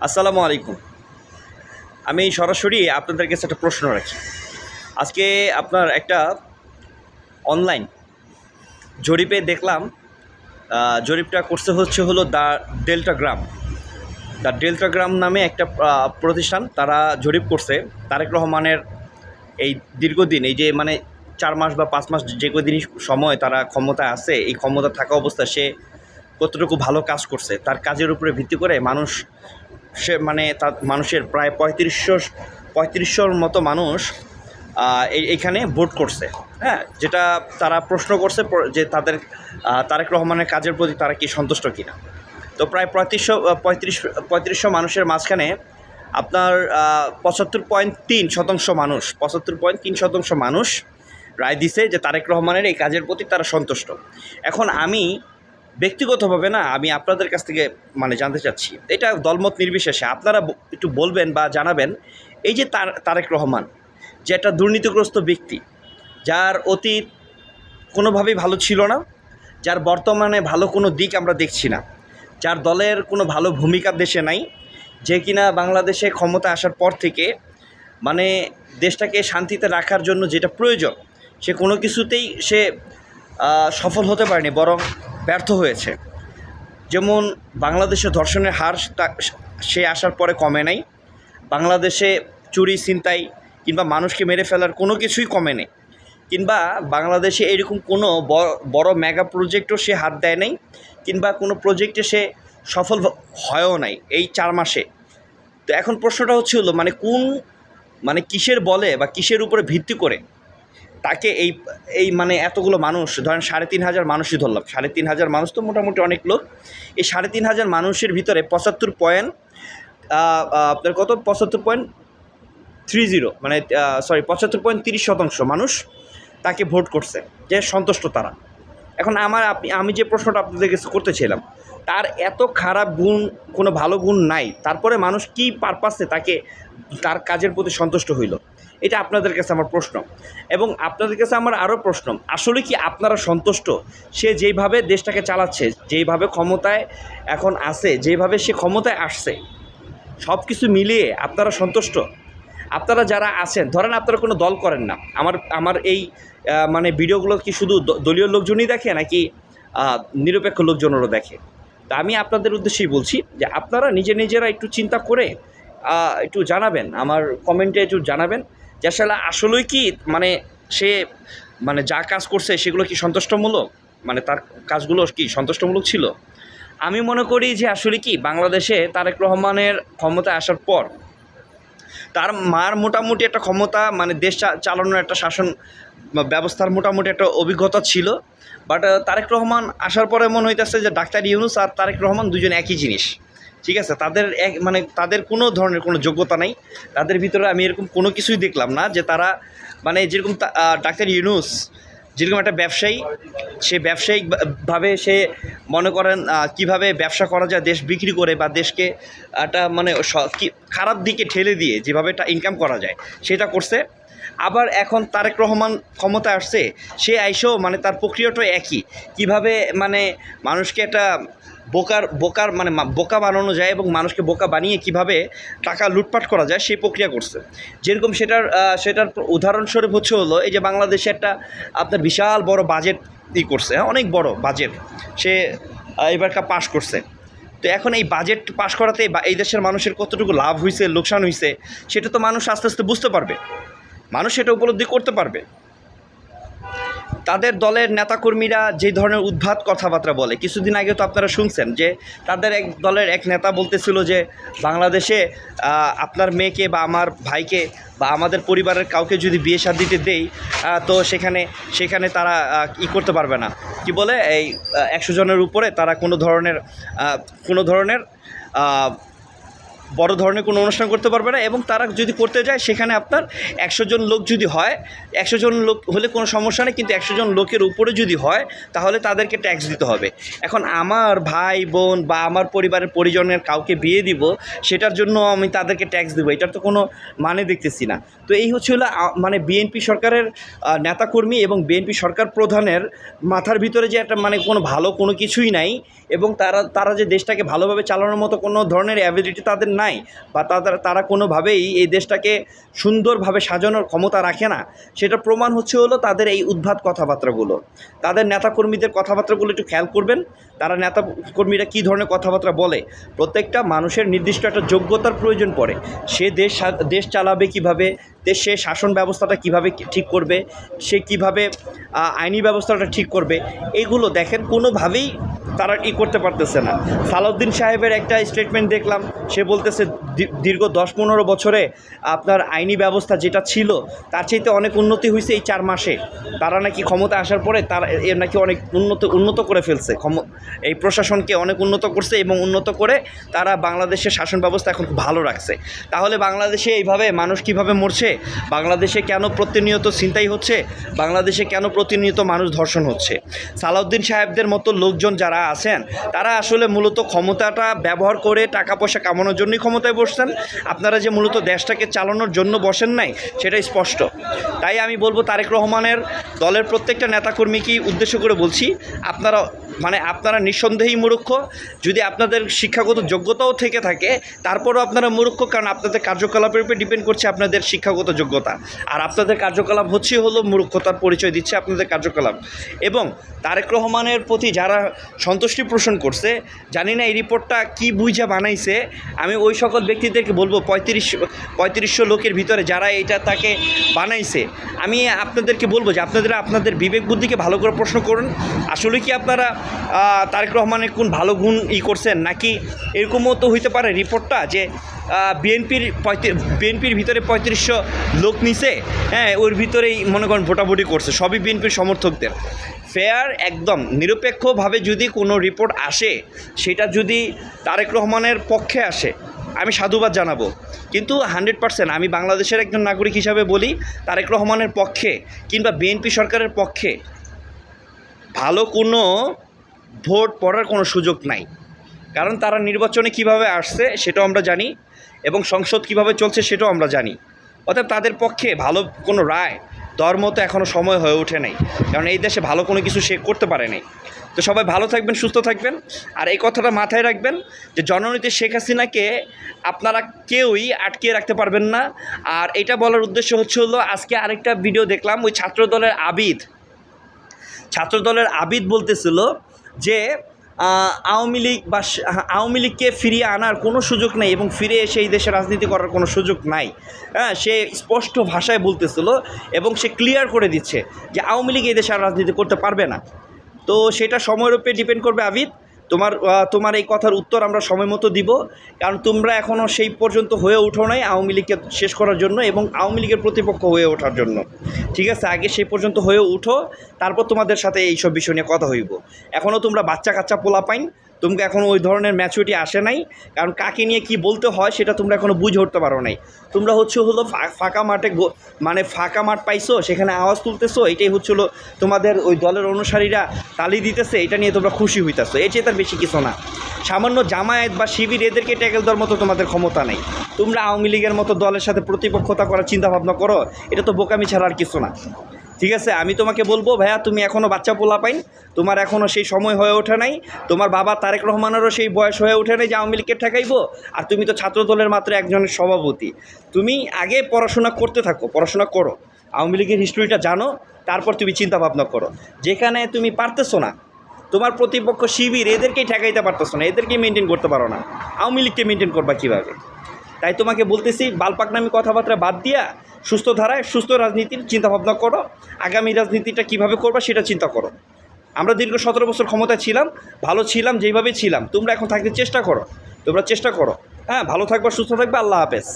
আসসালামু আলাইকুম। আমি সরাসরি আপনাদের কাছে একটা প্রশ্ন রাখি। আজকে আপনার একটা অনলাইন জরিপে দেখলাম, জরিপটা করছে হলো দ্য ডেল্টাগ্রাম নামে একটা প্রতিষ্ঠান। তারা জরিপ করছে তারেক রহমানের এই দীর্ঘদিন, এই যে মানে 4 মাস বা 5 মাস যে কদিনই সময় তারা ক্ষমতায় আছে, এই ক্ষমতা থাকা অবস্থায় সে কতটুকু ভালো কাজ করছে তার কাজের উপরে ভিত্তি করে সে মানে তার মানুষের প্রায় পঁয়ত্রিশশোর মতো মানুষ এইখানে ভোট করছে। হ্যাঁ, যেটা তারা প্রশ্ন করছে যে তারেক রহমানের কাজের প্রতি তারা কি সন্তুষ্ট কিনা। তো প্রায় পঁয়ত্রিশশো মানুষের মাঝখানে আপনার 75.3% মানুষ রায় দিছে যে তারেক রহমানের এই কাজের প্রতি তারা সন্তুষ্ট। এখন আমি ব্যক্তিগতভাবে আমি আপনাদের কাছ থেকে জানতে চাচ্ছি, এটা দলমত নির্বিশেষে আপনারা একটু বলবেন বা জানাবেন, এই যে তারেক রহমান যে একটা দুর্নীতিগ্রস্ত ব্যক্তি, যার অতীত কোনোভাবেই ভালো ছিল না, যার বর্তমানে ভালো কোনো দিক আমরা দেখছি না, যার দলের কোনো ভালো ভূমিকা দেশে নাই, যে কিনা বাংলাদেশে ক্ষমতা আসার পর থেকে দেশটাকে শান্তিতে রাখার জন্য যেটা প্রয়োজন সে কোনো কিছুতেই সে সফল হতে পারেনি, বরং ব্যর্থ হয়েছে। যেমন বাংলাদেশে ধর্ষণের হার সে আসার পরে কমে নাই, বাংলাদেশে চুরি ছিনতাই কিংবা মানুষকে মেরে ফেলার কোনো কিছুই কমে নেই, কিংবা বাংলাদেশে এরকম কোনো বড় মেগা প্রজেক্টও সে হাত দেয় নাই, কিংবা কোনো প্রজেক্টে সে সফল হয়ও নাই এই 4 মাসে। তো এখন প্রশ্নটা হচ্ছে কিসের বলে বা কিসের উপরে ভিত্তি করে তাকে এই এতগুলো মানুষ, ধরেন 3,500 মানুষই ধরলাম, 3,500 মানুষ তো মোটামুটি অনেক লোক। এই 3,500 মানুষের ভিতরে 75.30 মানুষ তাকে ভোট করছে, যে সন্তুষ্ট তারা। এখন আমি যে প্রশ্নটা আপনাদের কাছে করতেছিলাম, তার এত খারাপ গুণ, কোনো ভালো গুণ নাই, তারপরে মানুষ কী পারপাসে তার কাজের প্রতি সন্তুষ্ট হইল, এটা আপনাদের কাছে আমার প্রশ্ন। এবং আপনাদের কাছে আমার আরও প্রশ্ন, আসলে কি আপনারা সন্তুষ্ট সে যেইভাবে দেশটাকে চালাচ্ছে, যেইভাবে ক্ষমতায় এখন আছে, যেইভাবে সে ক্ষমতায় আসছে, সব কিছু মিলিয়ে আপনারা সন্তুষ্ট? আপনারা যারা আছেন, ধরেন আপনারা কোনো দল করেন না, আমার এই ভিডিওগুলো কি শুধু দলীয় লোকজনই দেখে নাকি নিরপেক্ষ লোকজনেরও দেখে? তা আমি আপনাদের উদ্দেশ্যেই বলছি যে আপনারা নিজেরা একটু চিন্তা করে একটু জানাবেন, আমার কমেন্টে একটু জানাবেন যে আসলেই কি সে যা কাজ করছে সেগুলো কি সন্তুষ্টমূলক, তার কাজগুলো কি সন্তুষ্টমূলক ছিল। আমি মনে করি যে আসলে কি বাংলাদেশে তারেক রহমানের ক্ষমতায় আসার পর তার মোটামুটি একটা ক্ষমতা, দেশ চালানোর একটা শাসন ব্যবস্থার মোটামুটি একটা অভিজ্ঞতা ছিল। বাট তারেক রহমান আসার পরে মনে হইতেছে যে ডাক্তার ইউনূস আর তারেক রহমান দুজন একই জিনিস। ঠিক আছে, তাদের তাদের কোনো ধরনের কোনো যোগ্যতা নেই, তাদের ভিতরে আমি এরকম কোনো কিছুই দেখলাম না যে তারা যেরকম ডাক্তার ইউনূস যেরকম একটা ব্যবসায়ী, সে ব্যবসায়িকভাবে সে মনে করেন কিভাবে ব্যবসা করা যায়, দেশ বিক্রি করে বা দেশকে একটা খারাপ দিকে ঠেলে দিয়ে যেভাবে একটা ইনকাম করা যায় সেটা করছে। আবার এখন তারেক রহমান ক্ষমতায় আসছে, সে আইসেও তার প্রক্রিয়াটা একই, কিভাবে মানুষকে একটা বোকা বানানো যায় এবং মানুষকে বোকা বানিয়ে কিভাবে টাকা লুটপাট করা যায় সেই প্রক্রিয়া করছে। যেরকম সেটার উদাহরণস্বরূপ হলো এই যে বাংলাদেশে একটা আপনার বিশাল বড় বাজেট করছে, অনেক বড় বাজেট সে এবারকার পাশ করছে। তো এখন এই বাজেট পাশ করাতে এই দেশের মানুষের কতটুকু লাভ হয়েছে, লোকসান হয়েছে, সেটা তো মানুষ আস্তে আস্তে বুঝতে পারবে, মানুষ সেটা উপলব্ধি করতে পারবে। তাদের দলের নেতাকর্মীরা যে ধরনের উদ্ভট কথাবার্তা বলে, কিছুদিন আগে তো আপনারা শুনছেন যে তাদের দলের এক নেতা বলতেছিল যে বাংলাদেশে আপনার মেয়েকে বা আমার ভাইকে বা আমাদের পরিবারের কাউকে যদি বিয়ে শাদিতে দেই তো সেখানে তারা করতে পারবে না, কি বলে এই 100 জনের উপরে তারা কোনো ধরনের বড় ধরনের কোনো অনুষ্ঠান করতে পারবে না, এবং তারা যদি করতে যায় সেখানে আপনার 100 জন লোক যদি হয়, 100 জন লোক হলে কোনো সমস্যা নেই, কিন্তু 100 জন লোকের উপরে যদি হয় তাহলে তাদেরকে ট্যাক্স দিতে হবে। এখন আমার ভাই বোন বা আমার পরিবারের পরিজনের কাউকে বিয়ে দিব, সেটার জন্য আমি তাদেরকে ট্যাক্স দেবো, এটার তো কোনো দেখতেছি না। তো এই হলো বিএনপি সরকারের নেতাকর্মী এবং বিএনপি সরকার প্রধানের মাথার ভিতরে যে একটা কোনো ভালো কোনো কিছুই নাই, এবং তারা যে দেশটাকে ভালোভাবে চালানোর মতো কোনো ধরনের অ্যাবিলিটি তাদের নাই বা তারা কোনোভাবেই এই দেশটাকে সুন্দরভাবে সাজানোর ক্ষমতা রাখে না, সেটা প্রমাণ হলো তাদের এই উদ্ভট কথাবার্তাগুলো। তাদের নেতাকর্মীদের কথাবার্তাগুলো একটু খেয়াল করবেন, তারা নেতাকর্মীরা কী ধরনের কথাবার্তা বলে। প্রত্যেকটা মানুষের নির্দিষ্ট একটা যোগ্যতার প্রয়োজন পড়ে। সে দেশ চালাবে কীভাবে, সে শাসন ব্যবস্থাটা কীভাবে ঠিক করবে, সে কীভাবে আইনি ব্যবস্থাটা ঠিক করবে, এইগুলো দেখেন কোনোভাবেই তারা করতে পারতেছে না। সালাউদ্দিন সাহেবের একটা স্টেটমেন্ট দেখলাম, সে বলতেছে দীর্ঘ 10-15 বছরে আপনার আইনি ব্যবস্থা যেটা ছিল তার চাইতে অনেক উন্নতি হয়েছে এই 4 মাসে। তারা নাকি ক্ষমতা আসার পরে তারা এর নাকি অনেক উন্নত করে ফেলছে, এই প্রশাসনকে অনেক উন্নত করছে এবং উন্নত করে তারা বাংলাদেশের শাসন ব্যবস্থা এখন খুব ভালো রাখছে। তাহলে বাংলাদেশে এইভাবে মানুষ কিভাবে মরছে, বাংলাদেশে কেন প্রতিনিয়ত ছিনতাই হচ্ছে, বাংলাদেশে কেন প্রতিনিয়ত মানুষ ধর্ষণ হচ্ছে? সালাউদ্দিন সাহেবদের মতো লোকজন যারা আছেন তারা আসলে মূলত ক্ষমতাটা ব্যবহার করে টাকা পয়সা কামানোর জন্যই ক্ষমতায় বসছেন। আপনারা যে মূলত দেশটাকে চালানোর জন্য বসেন নাই সেটা স্পষ্ট। তাই আমি বলবো তারেক রহমানের দলের প্রত্যেকটা নেতাকর্মীকেই উদ্দেশ্য করে বলছি, আপনারা নিঃসন্দেহেই মূর্খ। যদি আপনাদের শিক্ষাগত যোগ্যতাও থেকে থাকে তারপরও আপনারা মূর্খ, কারণ আপনাদের কার্যকলাপের উপর ডিপেন্ড করছে আপনাদের শিক্ষাগত যোগ্যতা। আর আপনাদের কার্যকলাপ হলো মূর্খতার পরিচয় দিচ্ছে আপনাদের কার্যকলাপ। এবং তারেক রহমানের প্রতি যারা সন্তুষ্টি পোষণ করছে, জানি না এই রিপোর্টটা কী বুঝা বানাইছে, আমি ওই সকল ব্যক্তিদেরকে বলবো 3500 লোকের ভিতরে যারা এটা তাকে বানাইছে, আমি আপনাদেরকে বলবো যে আপনাদের বিবেক বুদ্ধিকে ভালো করে প্রশ্ন করুন। আসলে কি আপনারা তারেক রহমানের কোন ভালো গুণ করছেন, নাকি এরকমও তো হইতে পারে রিপোর্টটা যে বিএনপির ভিতরে 3500 লোক নিছে, হ্যাঁ, ওর ভিতরেই মনে করেন ভোটাভুটি করছে, সবই বিএনপির সমর্থকদের। ফেয়ার একদম নিরপেক্ষভাবে যদি কোনো রিপোর্ট আসে, সেটা যদি তারেক রহমানের পক্ষে আসে আমি সাধুবাদ জানাবো, কিন্তু 100% আমি বাংলাদেশের একজন নাগরিক হিসাবে বলি, তারেক রহমানের পক্ষে কিংবা বিএনপি সরকারের পক্ষে ভালো কোনো ভোট পড়ার কোনো সুযোগ নাই। কারণ তারা নির্বাচনে কিভাবে আসছে সেটাও আমরা জানি এবং সংসদ কিভাবে চলছে সেটাও আমরা জানি। অর্থাৎ তাদের পক্ষে ভালো কোনো রায় দেওয়ার মতো এখনও সময় হয়ে ওঠে নাই, কারণ এই দেশে ভালো কোনো কিছু সে করতে পারে নাই। তো সবাই ভালো থাকবেন, সুস্থ থাকবেন। আর এই কথাটা মাথায় রাখবেন যে জননেত্রী শেখ হাসিনাকে আপনারা কেউই আটকে রাখতে পারবেন না। আর এটা বলার উদ্দেশ্য হলো, আজকে আরেকটা ভিডিও দেখলাম, ওই ছাত্রদলের আবিদ বলতেছিল যে আওয়ামী লীগকে ফিরিয়ে আনার কোনো সুযোগ নেই এবং ফিরে এসে এই দেশে রাজনীতি করার কোনো সুযোগ নাই। হ্যাঁ, সে স্পষ্ট ভাষায় বলতেছিল এবং সে ক্লিয়ার করে দিচ্ছে যে আওয়ামী লীগ এই দেশে আর রাজনীতি করতে পারবে না। তো সেটা সময়ের উপরে ডিপেন্ড করবে। আবিদ, তোমার এই কথার উত্তর আমরা সময় মতো দিব, কারণ তোমরা এখনও সেই পর্যন্ত হয়ে ওঠো নাই আওয়ামী লীগকে শেষ করার জন্য এবং আওয়ামী লীগের প্রতিপক্ষ হয়ে ওঠার জন্য। ঠিক আছে, আগে সেই পর্যন্ত হয়ে উঠো, তারপর তোমাদের সাথে এইসব বিষয় নিয়ে কথা হইব। এখনও তোমরা বাচ্চা কাচ্চা পোলাপাইন, তোমরা এখনও ওই ধরনের ম্যাচুরিটি আসে নাই, কারণ কাকে নিয়ে কি বলতে হয় সেটা তোমরা এখনও বুঝে উঠতে পারো নাই। তোমরা হলো ফাঁকা মাঠে ফাঁকা মাঠ পাইছো, সেখানে আওয়াজ তুলতেছো, এটাই হলো তোমাদের ওই দলের অনুসারীরা তালি দিতেছে, এটা নিয়ে তোমরা খুশি হইতেছো। এর চেয়ে তার বেশি কিছু না। সামান্য জামায়াত বা শিবির এদেরকে ট্যাকেল দেওয়ার মতো তোমাদের ক্ষমতা নেই। তোমরা আওয়ামী লীগের মতো দলের সাথে প্রতিপক্ষতা করার চিন্তাভাবনা করো, এটা তো বোকামি ছাড়া আর কিছু না। ঠিক আছে, আমি তোমাকে বলবো ভাইয়া, তুমি এখনও বাচ্চা পোলাপাইন, তোমার এখনও সেই সময় হয়ে ওঠে নাই। তোমার বাবা তারেক রহমানেরও সেই বয়স হয়ে ওঠে নাই যে আওয়ামী লীগকে ঠেকাইবো। আর তুমি তো ছাত্র দলের মাত্র একজনের সভাপতি। তুমি আগে পড়াশোনা করতে থাকো, পড়াশোনা করো, আওয়ামী লীগের হিস্ট্রিটা জানো, তারপর তুমি চিন্তা ভাবনা করো। যেখানে তুমি পারতেছো না, তোমার প্রতিপক্ষ শিবির এদেরকেই ঠেকাইতে পারতেছো না, এদেরকেই মেনটেন করতে পারো না, আওয়ামী লীগকে মেনটেন করবা কীভাবে? তাই তোমাকে বলতেছি, বালপাকনামি কথাবার্তা বাদ দিয়া সুস্থ ধারায় সুস্থ রাজনীতির চিন্তাভাবনা করো। আগামী রাজনীতিটা কীভাবে করবা সেটা চিন্তা করো। আমরা দীর্ঘ 17 বছর ক্ষমতায় ছিলাম, ভালো ছিলাম, যেইভাবে ছিলাম। তোমরা এখন থাকতে চেষ্টা করো, হ্যাঁ, ভালো থাকবা, সুস্থ থাকবা। আল্লাহ হাফেজ।